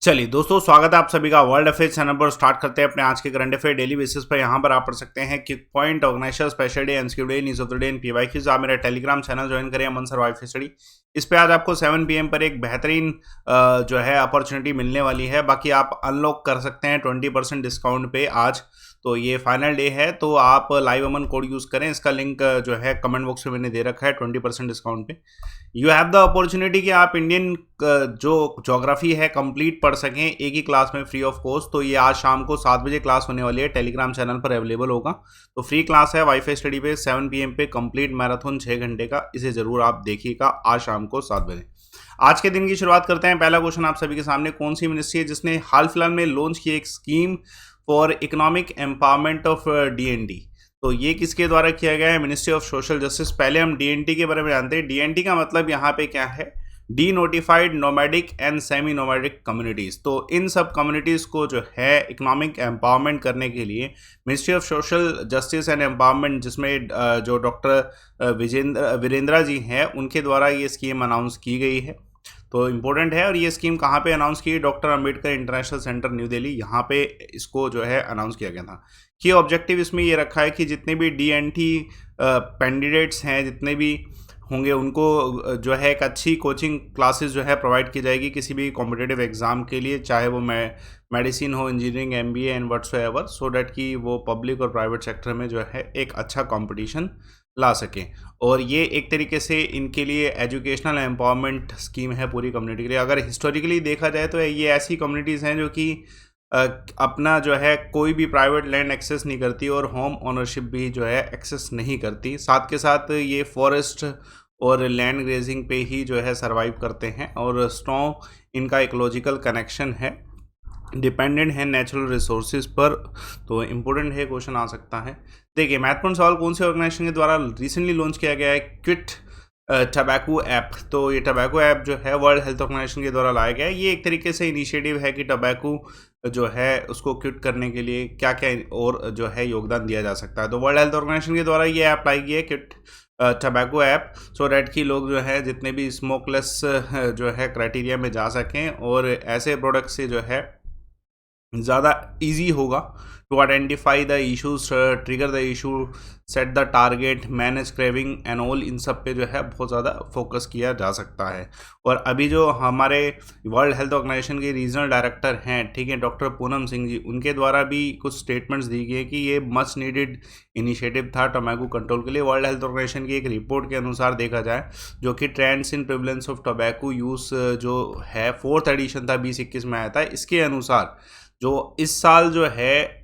चलिए दोस्तों, स्वागत है आप सभी का वर्ल्ड अफेयर चैनल पर। स्टार्ट करते हैं अपने आज के करंट अफेयर डेली बेसिस पर। यहाँ पर आप पढ़ सकते हैं कि point, organiser, special day, NCQ day, news of the day, PYQs. आप मेरा टेलीग्राम चैनल ज्वाइन करें, अमन सर वाईफाई स्टडी। इस पे आज आपको 7 PM पर एक बेहतरीन जो है अपॉर्चुनिटी मिलने वाली है। बाकी आप अनलॉक कर सकते हैं 20% डिस्काउंट पे आज। तो ये फाइनल डे है, तो आप लाइव अमन कोड यूज़ करें। इसका लिंक जो है कमेंट बॉक्स में मैंने दे रखा है 20% डिस्काउंट पे। यू हैव द अपॉर्चुनिटी कि आप इंडियन जो ज्योग्राफी है कंप्लीट पढ़ सकें एक ही क्लास में फ्री ऑफ कॉस्ट। तो ये आज शाम को 7 बजे क्लास होने वाली है, टेलीग्राम चैनल पर अवेलेबल होगा। तो फ्री क्लास है वाईफाई स्टडी पे 7 PM पे, कंप्लीट मैराथन 6 घंटे का। इसे जरूर आप देखिएगा आज शाम को 7 बजे। आज के दिन की शुरुआत करते हैं। पहला क्वेश्चन आप सभी के सामने, कौन सी मिनिस्ट्री है जिसने हाल फिलहाल में लॉन्च की एक scheme for economic empowerment of DND? तो ये किसके द्वारा किया गया है? Ministry of social justice. पहले हम डीएनटी के बारे में जानते हैं। डीएनटी का मतलब यहाँ पे क्या है? D notified nomadic and semi nomadic communities. तो इन सब कम्युनिटीज़ को जो है इकोनॉमिक एम्पावरमेंट करने के लिए ministry of social justice and empowerment, जिसमें जो डॉक्टर वीरेंद्रा जी हैं, उनके द्वारा ये स्कीम अनाउंस की गई है। तो इम्पोर्टेंट है। और ये स्कीम कहाँ पे अनाउंस की? Doctor Ambedkar international centre new Delhi, यहाँ पे इसको जो है अनाउंस किया गया था। की ऑब्जेक्टिव इसमें ये रखा है कि जितने भी डीएनटी कैंडिडेट्स हैं, जितने भी होंगे, उनको जो है एक अच्छी कोचिंग क्लासेस जो है प्रोवाइड की जाएगी किसी भी कॉम्पिटिटिव एग्ज़ाम के लिए, चाहे वो मेडिसिन हो, engineering, MBA and whatsoever, so that कि वो पब्लिक और प्राइवेट सेक्टर में जो है एक अच्छा कंपटीशन ला सकें। और ये एक तरीके से इनके लिए एजुकेशनल एम्पावरमेंट स्कीम है पूरी कम्युनिटी के लिए। अगर हिस्टोरिकली देखा जाए तो ये ऐसी कम्युनिटीज़ हैं जो कि अपना जो है कोई भी प्राइवेट लैंड एक्सेस नहीं करती और होम ओनरशिप भी जो है एक्सेस नहीं करती। साथ के साथ ये फॉरेस्ट और लैंड ग्रेजिंग पे ही जो है सरवाइव करते हैं, और स्ट्रॉन्ग इनका इकोलॉजिकल कनेक्शन है, डिपेंडेंट है नेचुरल रिसोर्सेज पर। तो इम्पोर्टेंट है, क्वेश्चन आ सकता है। देखिए, महत्वपूर्ण सवाल, कौन से ऑर्गेनाइजेशन के द्वारा रिसेंटली लॉन्च किया गया है क्विट टबैको ऐप? तो ये टबैको ऐप जो है वर्ल्ड हेल्थ ऑर्गेनाइजेशन के द्वारा लाया गया है। ये एक तरीके से इनिशिएटिव है कि टबैको जो है उसको क्विट करने के लिए क्या क्या और जो है योगदान दिया जा सकता है। तो वर्ल्ड हेल्थ ऑर्गेनाइजेशन के द्वारा ये ऐप लाई गई है, quit tobacco app, so that कि लोग जो है जितने भी स्मोकलेस जो है क्राइटेरिया में जा सकें, और ऐसे प्रोडक्ट से जो है ज़्यादा इजी होगा to identify the issues, trigger the issue, set the target, manage craving and all. इन सब पे जो है बहुत ज़्यादा फोकस किया जा सकता है। और अभी जो हमारे वर्ल्ड हेल्थ ऑर्गेनाइजेशन के रीजनल डायरेक्टर हैं, ठीक है, डॉक्टर पूनम सिंह जी, उनके द्वारा भी कुछ स्टेटमेंट्स दी गई कि ये मच नीडेड इनिशिएटिव था टोबैको कंट्रोल के लिए। वर्ल्ड हेल्थ ऑर्गेनाइजेशन की एक रिपोर्ट के अनुसार देखा जाए, जो कि trends in prevalence of tobacco use जो है 4th एडिशन था, 2021 में आया था। इसके अनुसार जो इस साल जो है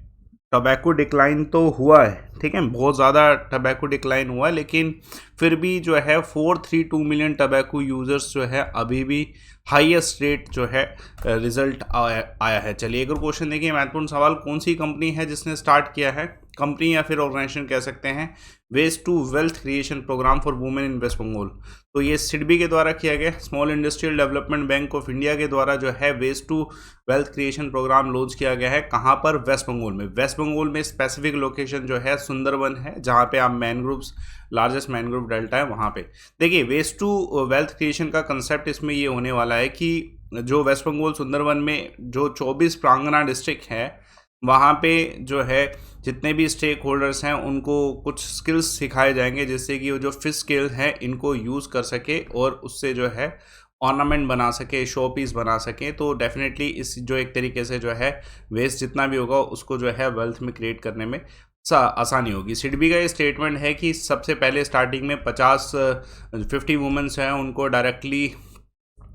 टोबैको डिक्लाइन तो हुआ है, ठीक है, बहुत ज़्यादा टोबैको डिक्लाइन हुआ है, लेकिन फिर भी जो है 432 मिलियन टोबैको यूज़र्स जो है अभी भी हाईएस्ट रेट जो है रिजल्ट आया है। चलिए एक और क्वेश्चन देखिए, महत्वपूर्ण सवाल, कौन सी कंपनी है जिसने स्टार्ट किया है, कंपनी या फिर ऑर्गेनाइजेशन कह सकते हैं, waste to wealth creation programme for women in West Bengal? तो ये सिडबी के द्वारा किया गया। Small industrial development bank of India के द्वारा जो है waste to wealth creation programme launch किया गया है। कहाँ पर? वेस्ट बंगाल में। वेस्ट बंगाल में स्पेसिफिक लोकेशन जो है सुंदरबन है, जहाँ पे आप मैनग्रोव्स, लार्जेस्ट मैनग्रोव डेल्टा है, वहाँ पे। देखिए, वेस्ट टू वेल्थ क्रिएशन का कंसेप्ट इसमें ये होने वाला है कि जो वेस्ट बंगाल सुंदरबन में जो 24 प्रांगणा डिस्ट्रिक्ट है, वहाँ पे जो है जितने भी स्टेक होल्डर्स हैं उनको कुछ स्किल्स सिखाए जाएंगे, जिससे कि वो जो फिश स्किल हैं इनको यूज़ कर सके और उससे जो है ऑर्नामेंट बना सके, शो पीस बना सके। तो डेफिनेटली इस जो एक तरीके से जो है वेस्ट जितना भी होगा उसको जो है वेल्थ में क्रिएट करने में आसानी होगी। सिडबी का ये स्टेटमेंट है कि सबसे पहले स्टार्टिंग में 50 वुमेन्स हैं, उनको डायरेक्टली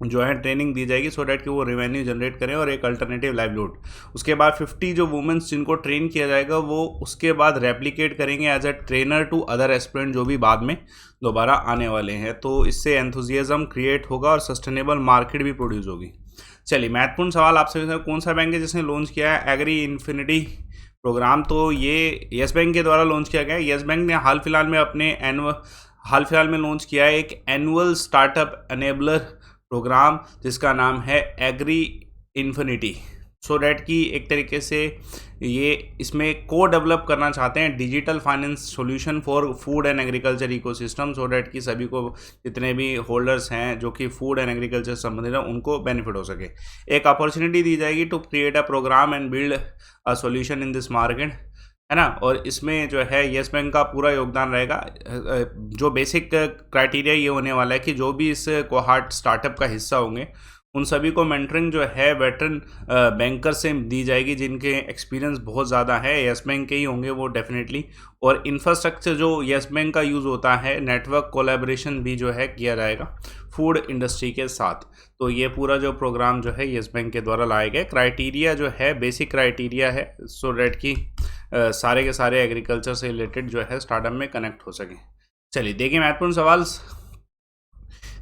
जो है ट्रेनिंग दी जाएगी, सो डैट कि वो रेवेन्यू जनरेट करें और एक अल्टरनेटिव लाइवलीहुड। उसके बाद 50 जो वुमेन्स जिनको ट्रेन किया जाएगा, वो उसके बाद रेप्लिकेट करेंगे as a trainer to other aspirant जो भी बाद में दोबारा आने वाले हैं। तो इससे एंथुजियाज्म क्रिएट होगा और सस्टेनेबल मार्केट भी प्रोड्यूस होगी। चलिए, महत्वपूर्ण सवाल आपसे, कौन सा बैंक है जिसने लॉन्च किया है एग्री इन्फिनिटी प्रोग्राम? तो ये येस बैंक के द्वारा लॉन्च किया गया है। येस बैंक ने हाल फिलहाल में लॉन्च किया है एक एनुअल स्टार्टअप एनेबलर प्रोग्राम, जिसका नाम है एग्री इन्फिनिटी। सो डैट कि एक तरीके से ये इसमें को डेवलप करना चाहते हैं digital finance solution for food and agriculture ecosystem, so that कि सभी को जितने भी होल्डर्स हैं जो कि फूड एंड एग्रीकल्चर से संबंधित हैं उनको बेनिफिट हो सके। एक अपॉर्चुनिटी दी जाएगी to create a programme and build a solution in this market, है ना। और इसमें जो है येस बैंक का पूरा योगदान रहेगा। जो बेसिक क्राइटेरिया ये होने वाला है कि जो भी इस कोहार्ट स्टार्टअप का हिस्सा होंगे उन सभी को मेंटरिंग जो है वेटरन बैंकर से दी जाएगी जिनके एक्सपीरियंस बहुत ज़्यादा है, येस बैंक के ही होंगे वो डेफिनेटली। और इंफ्रास्ट्रक्चर जो येस बैंक का यूज़ होता है, नेटवर्क कोलैबोरेशन भी जो है किया जाएगा फूड इंडस्ट्री के साथ। तो ये पूरा जो प्रोग्राम जो है येस बैंक के द्वारा लाए गए क्राइटेरिया जो है बेसिक क्राइटेरिया है, सो डैट कि सारे के सारे एग्रीकल्चर से रिलेटेड जो है स्टार्टअप में कनेक्ट हो सकें। चलिए देखिए महत्वपूर्ण सवाल,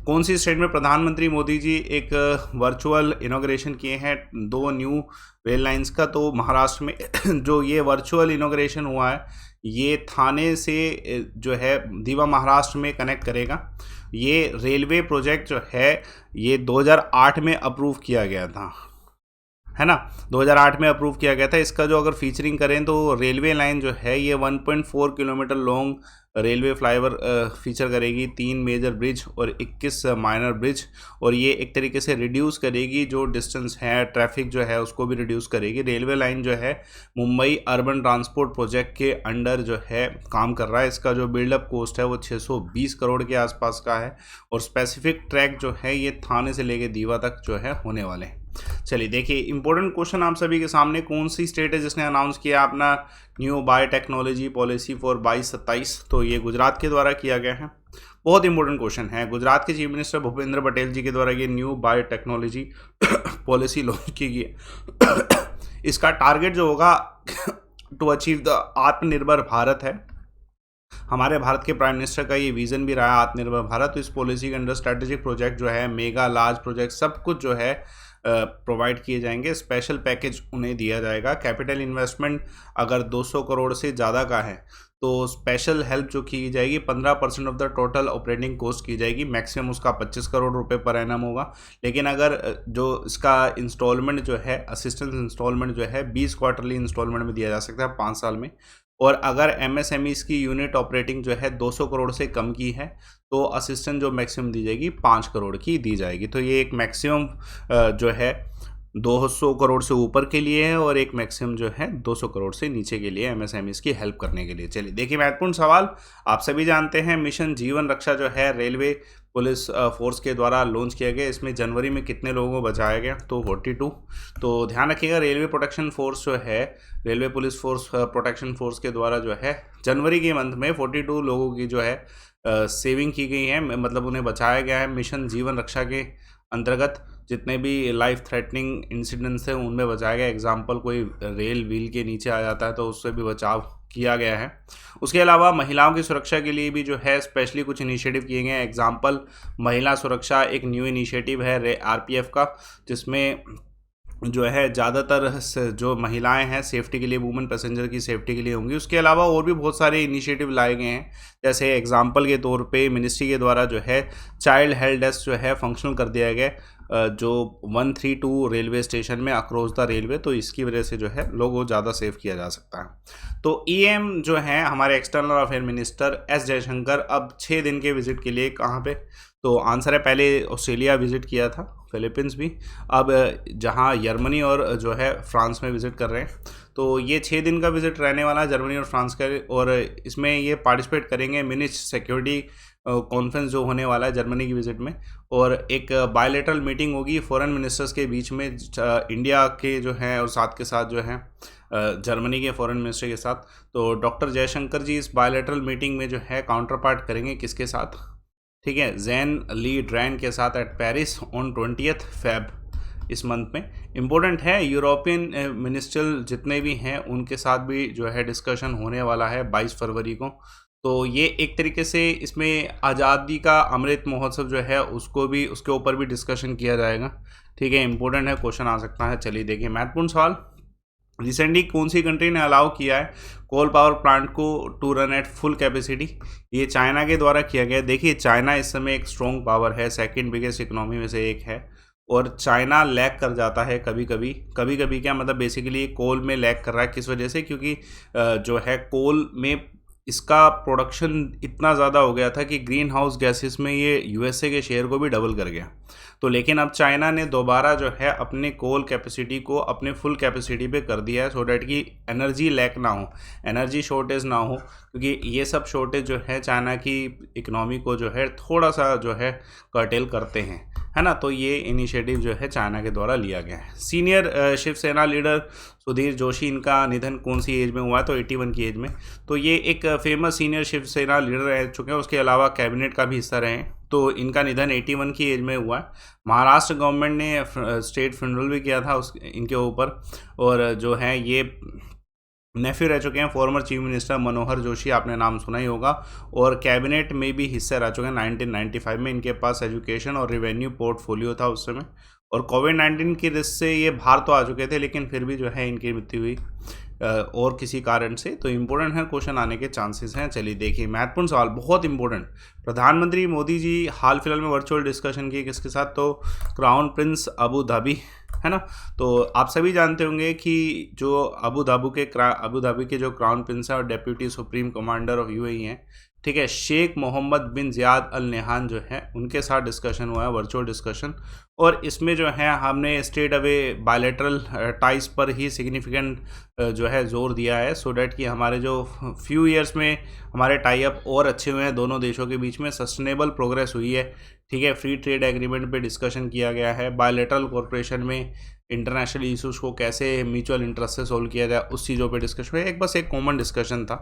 कौन सी स्टेट में प्रधानमंत्री मोदी जी एक वर्चुअल इनॉग्रेशन किए हैं 2 न्यू रेल लाइंस का। तो महाराष्ट्र में जो ये वर्चुअल इनॉग्रेशन हुआ है ये थाने से जो है दीवा महाराष्ट्र में कनेक्ट करेगा। ये रेलवे प्रोजेक्ट जो है ये 2008 में अप्रूव किया गया था, है ना, 2008 में अप्रूव किया गया था। इसका जो अगर फीचरिंग करें तो रेलवे लाइन जो है ये 1.4 kilometre long railway flyover feature करेगी, 3 मेजर ब्रिज और 21 माइनर ब्रिज, और ये एक तरीके से रिड्यूस करेगी जो डिस्टेंस है, ट्रैफिक जो है उसको भी रिड्यूस करेगी। रेलवे लाइन जो है मुंबई अर्बन ट्रांसपोर्ट प्रोजेक्ट के अंडर जो है काम कर रहा है। इसका जो बिल्डअप कॉस्ट है वो 620 करोड़ के आसपास का है, और स्पेसिफिक ट्रैक जो है ये थाने से लेके दीवा तक जो है होने वाले हैं। चलिए देखिए इंपॉर्टेंट क्वेश्चन आप सभी के सामने, कौन सी स्टेट है जिसने अनाउंस किया अपना न्यू बायोटेक्नोलॉजी पॉलिसी फॉर 22-27। तो ये गुजरात के द्वारा किया गया है। बहुत इंपॉर्टेंट क्वेश्चन है। गुजरात के चीफ मिनिस्टर भूपेंद्र पटेल जी के द्वारा ये न्यू बायोटेक्नोलॉजी पॉलिसी लॉन्च की गई। इसका टारगेट जो होगा टू अचीव द आत्मनिर्भर भारत है। हमारे भारत के प्राइम मिनिस्टर का ये विजन भी रहा है आत्मनिर्भर भारत। तो इस पॉलिसी के अंडर स्ट्रेटेजिक प्रोजेक्ट जो है, मेगा लार्ज प्रोजेक्ट सब कुछ जो है प्रोवाइड किए जाएंगे। स्पेशल पैकेज उन्हें दिया जाएगा। कैपिटल इन्वेस्टमेंट अगर 200 करोड़ से ज़्यादा का है तो स्पेशल हेल्प जो की जाएगी 15% of the total operating cost की जाएगी। मैक्सिमम उसका 25 करोड़ रुपए पर एनम होगा। लेकिन अगर जो इसका इंस्टॉलमेंट जो है, असिस्टेंस इंस्टॉलमेंट जो है 20 क्वार्टरली इंस्टॉलमेंट में दिया जा सकता है 5 साल में। और अगर एमएसएमईज की यूनिट ऑपरेटिंग जो है 200 करोड़ से कम की है तो असिस्टेंट जो मैक्सिमम दी जाएगी 5 करोड़ की दी जाएगी। तो ये एक मैक्सिमम जो है 200 करोड़ से ऊपर के लिए है और एक मैक्सिमम जो है 200 करोड़ से नीचे के लिए एमएसएमईज की हेल्प करने के लिए। चलिए देखिए महत्वपूर्ण सवाल, आप सभी जानते हैं मिशन जीवन रक्षा जो है रेलवे पुलिस फोर्स के द्वारा लॉन्च किया गया। इसमें जनवरी में कितने लोगों को बचाया गया, तो 42। तो ध्यान रखिएगा रेलवे प्रोटेक्शन फोर्स जो है, railway police force protection force के द्वारा जो है जनवरी के मंथ में 42 लोगों की जो है सेविंग की गई है, मतलब उन्हें बचाया गया है। मिशन जीवन रक्षा के अंतर्गत जितने भी लाइफ थ्रेटनिंग इंसिडेंट्स हैं उनमें बचाया गया। एग्जाम्पल कोई रेल व्हील के नीचे आ जाता है तो उससे भी बचाव किया गया है। उसके अलावा महिलाओं की सुरक्षा के लिए भी जो है स्पेशली कुछ इनिशिएटिव किए गए हैं। एग्जाम्पल महिला सुरक्षा एक न्यू इनिशिएटिव है आरपीएफ का, जिसमें जो है ज़्यादातर जो महिलाएं हैं सेफ्टी के लिए, वुमेन पैसेंजर की सेफ्टी के लिए होंगी। उसके अलावा और भी बहुत सारे इनिशिएटिव लाए गए हैं। जैसे एग्जांपल के तौर पे मिनिस्ट्री के द्वारा जो है चाइल्ड हेल्प डेस्क जो है फंक्शनल कर दिया गया जो 132 रेलवे स्टेशन में अक्रॉस द रेलवे। तो इसकी वजह से जो है लोगों को ज़्यादा सेव किया जा सकता है। तो ईएम जो है हमारे external affair minister S Jaishankar अब 6 दिन के विजिट के लिए कहाँ पे, तो आंसर है पहले ऑस्ट्रेलिया विजिट किया था, फिलीपींस भी, अब जहां जर्मनी और जो है फ्रांस में विज़िट कर रहे हैं। तो ये 6 दिन का विज़िट रहने वाला है जर्मनी और फ्रांस का, और इसमें ये पार्टिसिपेट करेंगे मिनिच सिक्योरिटी कॉन्फ्रेंस जो होने वाला है जर्मनी की विज़िट में। और एक बायलैटरल मीटिंग होगी फॉरेन मिनिस्टर्स के बीच में, इंडिया के जो हैं और साथ के साथ जो है जर्मनी के फॉरेन मिनिस्टर के साथ। तो डॉक्टर जयशंकर जी इस बायलैटरल मीटिंग में जो है काउंटर पार्ट करेंगे किसके साथ, ठीक है, जैन ली ड्रैन के साथ एट पेरिस ऑन 20 फेब इस मंथ में। इम्पोर्टेंट है यूरोपियन मिनिस्ट्रियल जितने भी हैं उनके साथ भी जो है डिस्कशन होने वाला है 22 फरवरी को। तो ये एक तरीके से इसमें आज़ादी का अमृत महोत्सव जो है उसको भी, उसके ऊपर भी डिस्कशन किया जाएगा, ठीक है, इंपॉर्टेंट है, क्वेश्चन आ सकता है। चलिए देखिए महत्वपूर्ण सवाल, रिसेंटली कौन सी कंट्री ने अलाउ किया है कोल पावर प्लांट को to run at full capacity, ये चाइना के द्वारा किया गया। देखिए चाइना इस समय एक स्ट्रॉन्ग पावर है, सेकंड बिगेस्ट इकोनॉमी में से एक है, और चाइना लैग कर जाता है कभी कभी क्या मतलब बेसिकली कोल में लैग कर रहा है। किस वजह से? क्योंकि जो है कोल में इसका प्रोडक्शन इतना ज़्यादा हो गया था कि ग्रीन हाउस गैसेस में ये यूएसए के शेयर को भी डबल कर गया। तो लेकिन अब चाइना ने दोबारा जो है अपने कोल कैपेसिटी को अपने फुल कैपेसिटी पे कर दिया है, सो डैट कि एनर्जी लैक ना हो, एनर्जी शॉर्टेज ना हो, क्योंकि ये सब शॉर्टेज जो है चाइना की इकोनॉमी को जो है थोड़ा सा जो है कर्टेल करते हैं, है ना। तो ये इनिशिएटिव जो है चाइना के द्वारा लिया गया है। सीनियर शिवसेना लीडर सुधीर जोशी, इनका निधन कौन सी एज में हुआ है? तो 81 की एज में। तो ये एक फेमस सीनियर शिवसेना लीडर रह चुके हैं, उसके अलावा कैबिनेट का भी हिस्सा रहे हैं। तो इनका निधन 81 की एज में हुआ है। महाराष्ट्र गवर्नमेंट ने स्टेट फ्यूनरल भी किया था इनके ऊपर। और जो है ये नेफ्यू रह चुके हैं former chief minister Manohar Joshi, आपने नाम सुना ही होगा। और कैबिनेट में भी हिस्सा रह चुके हैं 1995 में। इनके पास एजुकेशन और रेवेन्यू पोर्टफोलियो था उस समय। और कोविड-19 की रिस्क से ये बाहर तो आ चुके थे, लेकिन फिर भी जो है इनकी मृत्यु हुई और किसी कारण से। तो इम्पोर्टेंट है, क्वेश्चन आने के चांसेस हैं। चलिए देखिए, महत्वपूर्ण सवाल, बहुत इंपॉर्टेंट। प्रधानमंत्री मोदी जी हाल फिलहाल में वर्चुअल डिस्कशन की किसके साथ? तो क्राउन प्रिंस अबू धाबी, है ना। तो आप सभी जानते होंगे कि जो अबू धाबी के जो क्राउन प्रिंस है और deputy supreme commander of UAE हैं, ठीक है, Sheikh Mohammed bin Zayed Al Nahyan जो है, उनके साथ डिस्कशन हुआ है, वर्चुअल डिस्कशन। और इसमें जो है हमने स्ट्रेट अवे बायलैटरल टाइज पर ही सिग्निफिकेंट जो है जोर दिया है, सो डैट कि हमारे जो फ्यू ईयर्स में हमारे टाई अप और अच्छे हुए हैं दोनों देशों के बीच में, सस्टेनेबल प्रोग्रेस हुई है, ठीक है। फ्री ट्रेड एग्रीमेंट पे डिस्कशन किया गया है, बायलैटरल कॉर्पोरेशन में इंटरनेशनल इशूज़ को कैसे म्यूचुअल इंटरेस्ट से सोल्व किया जाए, उस चीज़ों पे डिस्कशन हुआ। बस एक कॉमन डिस्कशन था।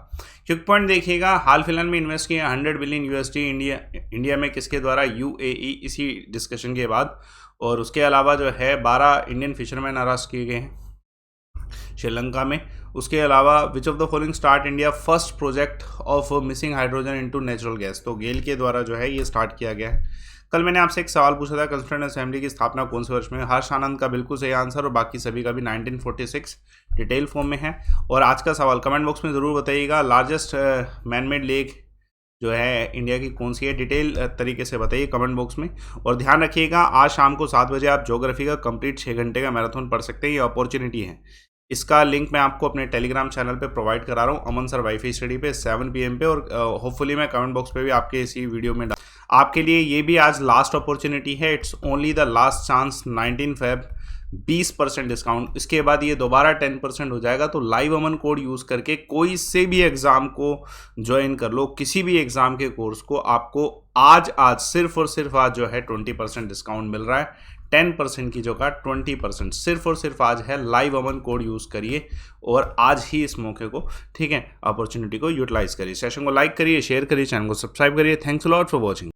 क्विक पॉइंट देखिएगा, हाल फिलहाल में इन्वेस्ट किया 100 बिलियन यूएसडी इंडिया में, किसके द्वारा? यूएई, इसी डिस्कशन के बाद। और उसके अलावा जो है 12 इंडियन फिशरमैन अरेस्ट किए गए हैं श्रीलंका में। उसके अलावा which of the following start India first project of missing hydrogen into natural gas? तो गेल के द्वारा जो है ये स्टार्ट किया गया है। कल मैंने आपसे एक सवाल पूछा था, कंस्टिट्यूएंट असेंबली की स्थापना कौन से वर्ष में? हर्ष आनंद का बिल्कुल सही आंसर, और बाकी सभी का भी 1946 डिटेल फॉर्म में है। और आज का सवाल कमेंट बॉक्स में ज़रूर बताइएगा, लार्जेस्ट मैन मेड लेक जो है इंडिया की कौन सी है? डिटेल तरीके से बताइए कमेंट बॉक्स में। और ध्यान रखिएगा, आज शाम को 7 बजे आप ज्योग्राफी का कंप्लीट 6 घंटे का मैराथन पढ़ सकते हैं। ये अपॉर्चुनिटी है, इसका लिंक मैं आपको अपने टेलीग्राम चैनल पे प्रोवाइड करा रहा हूँ, अमन सर वाईफाई स्टडी पे 7 PM पे। और होपफुली मैं कमेंट बॉक्स पे भी आपके इसी वीडियो में आपके लिए ये भी आज लास्ट अपॉर्चुनिटी है। It's only the last chance. 19 Feb 20% discount, इसके बाद ये दोबारा 10% हो जाएगा। तो लाइव अमन कोड यूज़ करके कोई से भी एग्ज़ाम को ज्वाइन कर लो, किसी भी एग्ज़ाम के कोर्स को। आपको आज सिर्फ और सिर्फ आज जो है 20% डिस्काउंट मिल रहा है। 10% की जगह 20% सिर्फ और सिर्फ आज है। लाइव अमन कोड यूज़ करिए और आज ही इस मौके को, ठीक है, अपॉर्चुनिटी को यूटिलाइज करिए। सेशन को लाइक करिए, शेयर करिए, चैनल को सब्सक्राइब करिए। Thanks a lot for watching.